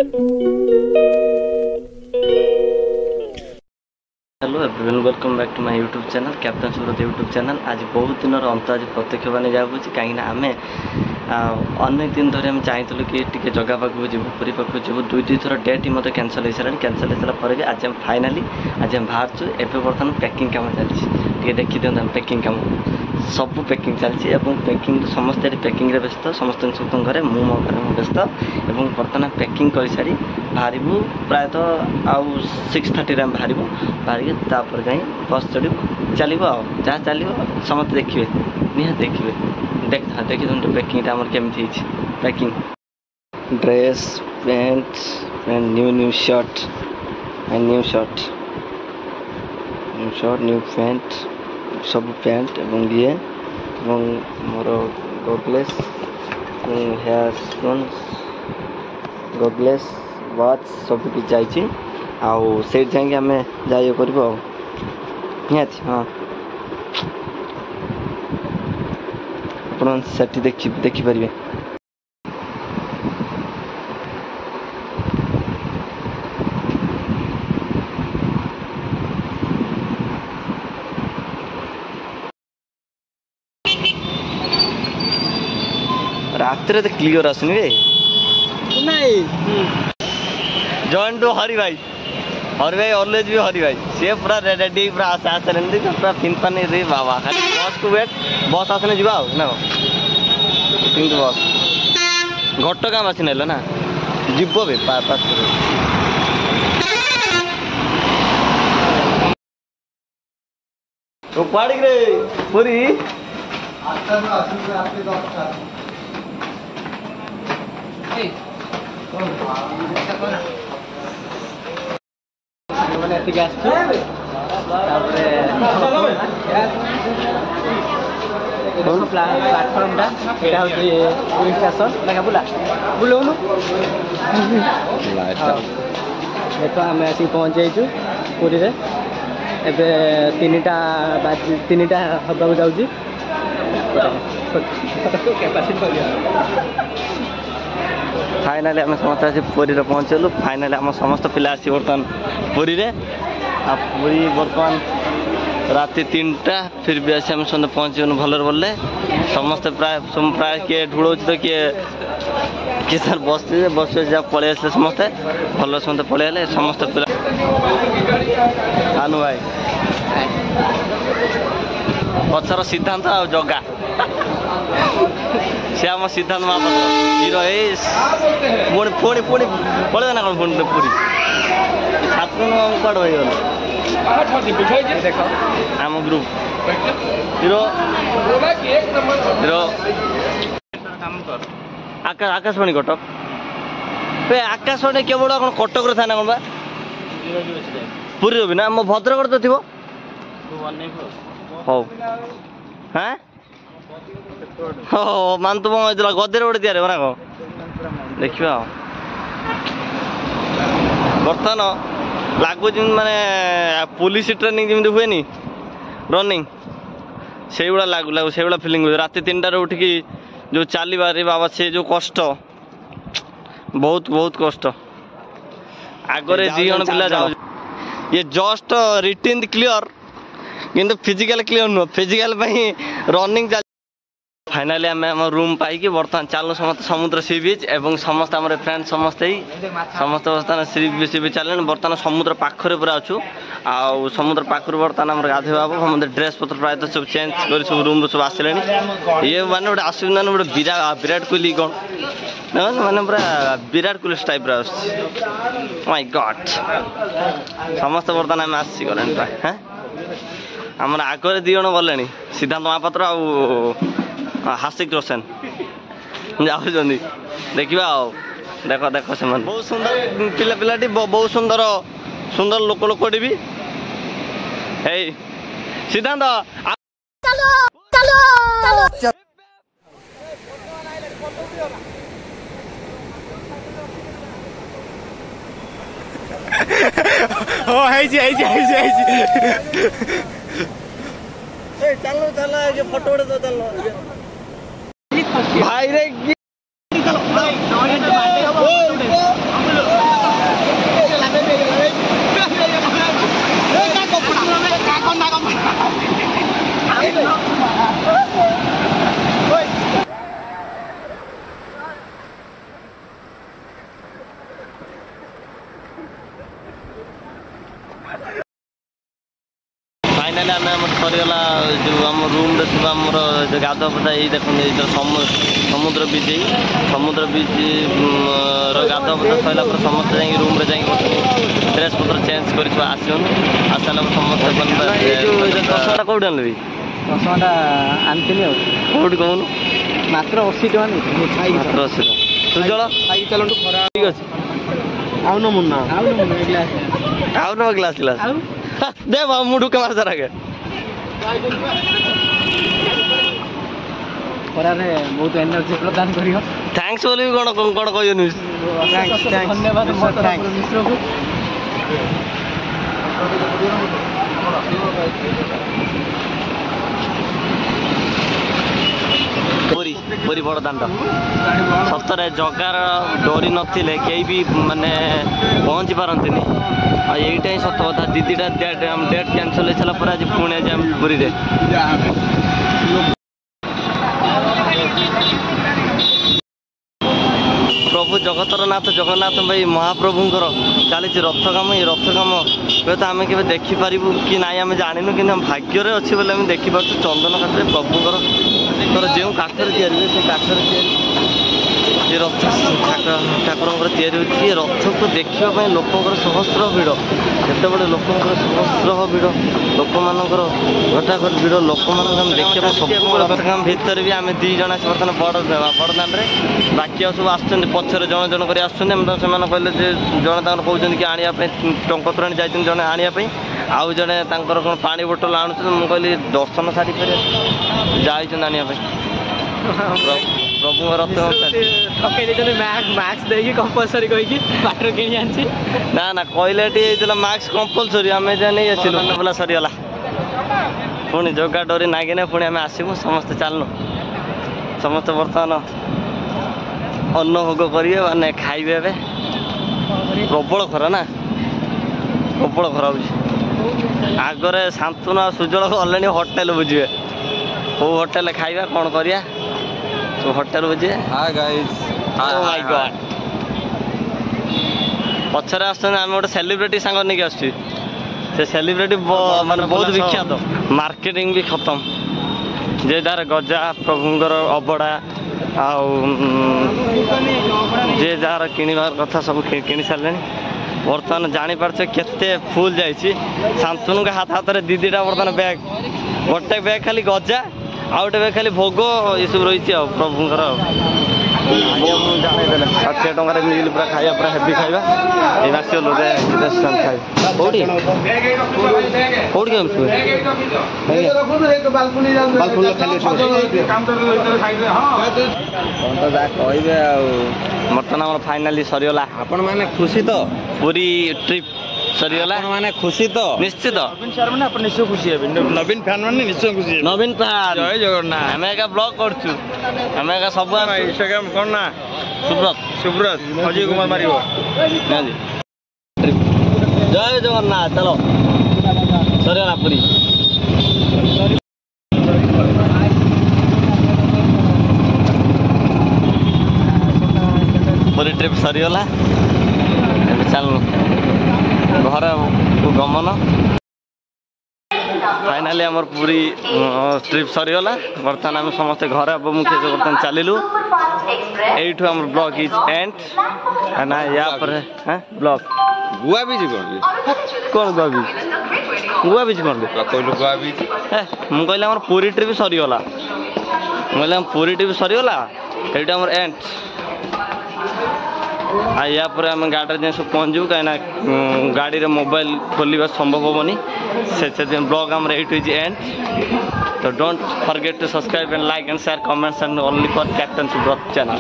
Hello everyone, welcome back to my YouTube channel captain Subrata YouTube channel. आज बहुत दिन अंत आज प्रत्यक्ष बने जाऊँ कहीं आम अनेक दिन धरी चाहूँ कि टी जगह पाखक जीव पुरी पाखक जीव दुई थर डेट मत कैंसल हो सारा कैंसल हो सारा भी आज फाइनाली आज बाहर एवं बर्तमान पैकिंग काम चलती देखी दिखाते पैकिंग काम सब पैकिंग चलती पैकिंग समस्त पैकिंग व्यस्त समस्त घरे मो घर व्यस्त और बर्तमान पैकिंग कर सारी बाहर प्रायतः आउ 6:30 बाहर बाहर तापर जाए बस चढ़ चलो जहाँ चलो समस्त देखिए निहाती देखिए देखिए तुम पैकिंग केमी packing dress pant new shirt new pant सब पैंट एवं ये more goggles hair stones goggles watch सब किसी जाइए आउ से जाए आम जाइए कर निहाती हाँ आप देखिपारे रात तो क्लियर आसनी रे जॉइन टू हरि भाई ऑलवेज भी हरि भाई सी पूरा रेडी पूरा आशा पूरा फिन पान रे बाबा खाली बस को वेट बस आसने जा ना बस घटगाँ आसी ना ना जीव भी पास तो कुआड़ी रे पूरी प्लाटफर्म पुरी स्टेशन देखा बुला बुलाऊनु देख आम आसिक पहुँच जाइए पुरी रे एबे 3टा हवा जाऊँगी फाइनाली आम समस्त आसी पुरी पहुँचलु फाइनाली आम समस्त पिला आसी बर्तमान पुरी रे पुरी बर्तमान राति 3टा फिर भी आसी आम समस्त पहुँचन भलर बोले समस्त प्राय किए ढूढ़ तो किए सर बस जहाँ पलि आसे समस्ते भल समस्त पलि समस्त पिला आनु भाई पचर सिद्धांत आ जगा से आम सिद्धांत महापात्र हिरो पुणी पुणी पुणी पड़े ना कौन पुणी पूरी सात कड़ देख आम ग्रुप हिरो हिरो आकाशवाणी कटक आकाशवाणी केवल कौन कटक था ना कौन पूरी भी ना मो भद्रक तो थी हौ हाँ हो मान तुम गदेर गोटे तैयार ना कौन देखा बर्तमान लगुच माने पुलिस ट्रेनिंग जमी हुए नी रनिंग से लगू से फिलिंग हुए रात 3टार उठिकी जो चलवा बाबा से जो कष्ट बहुत बहुत कष्ट आगे दी जन पिला जाओ ये जस्ट रिटिन क्लियर किंतु फिजिकल क्लियर नुह फिजिकल रनिंग फाइनाली आम रूम पाई बर्तमान चलो समस्त समुद्र सी बीच एवं समस्त आम फ्रेंड समस्त समस्त बर्तमान सी बीच चल बर्तमान समुद्र पाखरे पूरा अच्छु आउ समुद्र पाखर बर्तमान आम गाधे हम हम ड्रेस पत्र प्राय सब चेंज कर सब रूम सब आसिले ये माने गोटे आस गोटे विराट कोहली कौन माने पूरा Virat Kohli type my God समस्त बर्तमान आम आसी गले प्राय हाँ आम आगे दी जन गले सिद्धांत महापात्र आ हासिक रोशन जाऊँ देखा देख देख से बहुत सुंदर पिला पिलाटी बहुत सुंदर सुंदर लोक लोकटी भी हे सिद्धांत चलो चलो चलो ओ है जी चलो चलो ये फोटो उठे तो चलो भाई रे फाइनाली आम सरीगला जो आम रूम सब आम गाधुआ पदा ये देखते ये समुद्र बीच समुद्र बीच गाधुआ पदा सरला समस्त जा रूम ड्रेस पत्र चेंज कर आसन आसाला समस्त दशटा कौट आनबी 10 टଙ୍କା ଆଣିଥିଲି ଆଉ कौट कहून ମାତ୍ର 80 ଟଙ୍କା ନେଇଥିଲି मात्र 80 टका ସୁଜଳ ଖାଇକି ଚାଲନ୍ତୁ ଖରା ଠିକ ଅଛି ଆଉ ନ ମୁନା ଆଉ ନ ମୁନା ଗ୍ଲାସ ଆଉ ନ ଗ୍ଲାସ ଗ୍ଲାସ ଦେ ବାବୁ ମୁଁ ଢୁକା ମାର ଆଗେ ଖରାରେ ବହୁତ ଏନର୍ଜି ପ୍ରଦାନ କରିବ थैंक्स बोली कौन कौन कहनी ଧନ୍ୟବାଦ ମୋ ତରଫରୁ ମିଶ୍ରକୁ पुरी पुरी बड़ दांड सतरे जगार डोरी नथिले केही भी माने पहुँची पारती यहीटा ही सत कथा दीदीटा डेट कैंसल हो सारा आज पुणे आज पुरी रे प्रभु जगतर नाथ जगन्नाथ भाई महाप्रभुंर चली रथ काम ये रथ काम हे तो आम के देखिपारू कि ना आम जानू कि भाग्य अच्छे बोले आम देखिपु चंदन काठ प्रभुंर जो काठर काठर ये रथ ठाकुर तैयारी रथ को देखापी लोकर सहस्र भिड़ जिते बड़े लोकर सहस्र भिड़ लोक मानकर घटाघट भिड़ लोक मान देखा सब रथ काम भितर भी आम दी जन आस बर्तमान बड़दान में बाकी सब आसुँच पचर जन जन कर आसुँच कहले जड़े कहते कि आने टंकतराणी जाइए जड़े आने आउ जड़े कौन पानी बोतल आणुच मुझे कहली दर्शन सारी फेर जाइए आने प्रभु रथ मास्क देकी कंपलसरी कहीकि बाटर किणी आनछि ना ना कहले मास्क कंपलसरी आम नहीं आसलु बोला सरीगला पुणी जगा डोरी नागिने पुणी आम आसमु समस्ते चलनु समस्त बर्तमान अन्न भोग करेंगे माने खाइबे प्रबल खरा ना प्रबल खरा आगरे शांतनु सुजल गले होटेल बुझे कौ होटेल खाइबा कौन करिया तो होटेल बुझे पचर आम गोटे सेलिब्रिटी सांग नहीं आस सेलिब्रिटी माने बहुत विख्यात मार्केटिंग भी खत्म जे दार गजा प्रभुंर अबड़ा जे जार किणवार कथा सब किणी सारे बर्तमान जापार केते फुल जाइए शांतनु के हाथ हाथ में दीदीटा बर्तमान बैग गोटे बैग खाली गजा आ गए बैग खाली भोग ये सब रही प्रभुंर षाठी टकर मिल पूरा खाया पूरा हेवी खाଇବା ये आसगलु खाई कौटी कौटी कहे बर्तमान आम फाइनाली सरीगला आपण माने खुशी तो पूरी ट्रिप सरीगला माने खुशी तो निश्चित निश्चय खुशी है नवीन फैन माने निश्चय खुशी है नवीन फैन जय जगन्नाथ आम एक ब्लॉग करछु आम एक सब इंस्टाग्राम कौन ना सुब्रत सुब्रत अजय कुमार मारियो जय जगन्नाथ चलो सरीगला पूरी पूरी ट्रिप सरीगला चल घर गमन फाइनाली आमर पूरी ट्रिप सरीगला बर्तमान आम समस्ते घर मुख्य बर्तमान चलू यू आम ब्लॉग इज एंड ना या ब्लॉग गुआ बीच कौन गुआ बीच गुआ बीच कौन कहलु गुआ बीच मुझे कहली आम पूरी ट्रिप सरीगला मुझे पूरी ट्रिप सरीगला ये आम एंड या पर आम गाड़ी जाए सब पहुँचू कहीं गाड़ी रे मोबाइल खोलवा संभव हेनी से ब्लॉग आम एंड तो don't forget to subscribe and like and share comments and only for captain Subrata channel.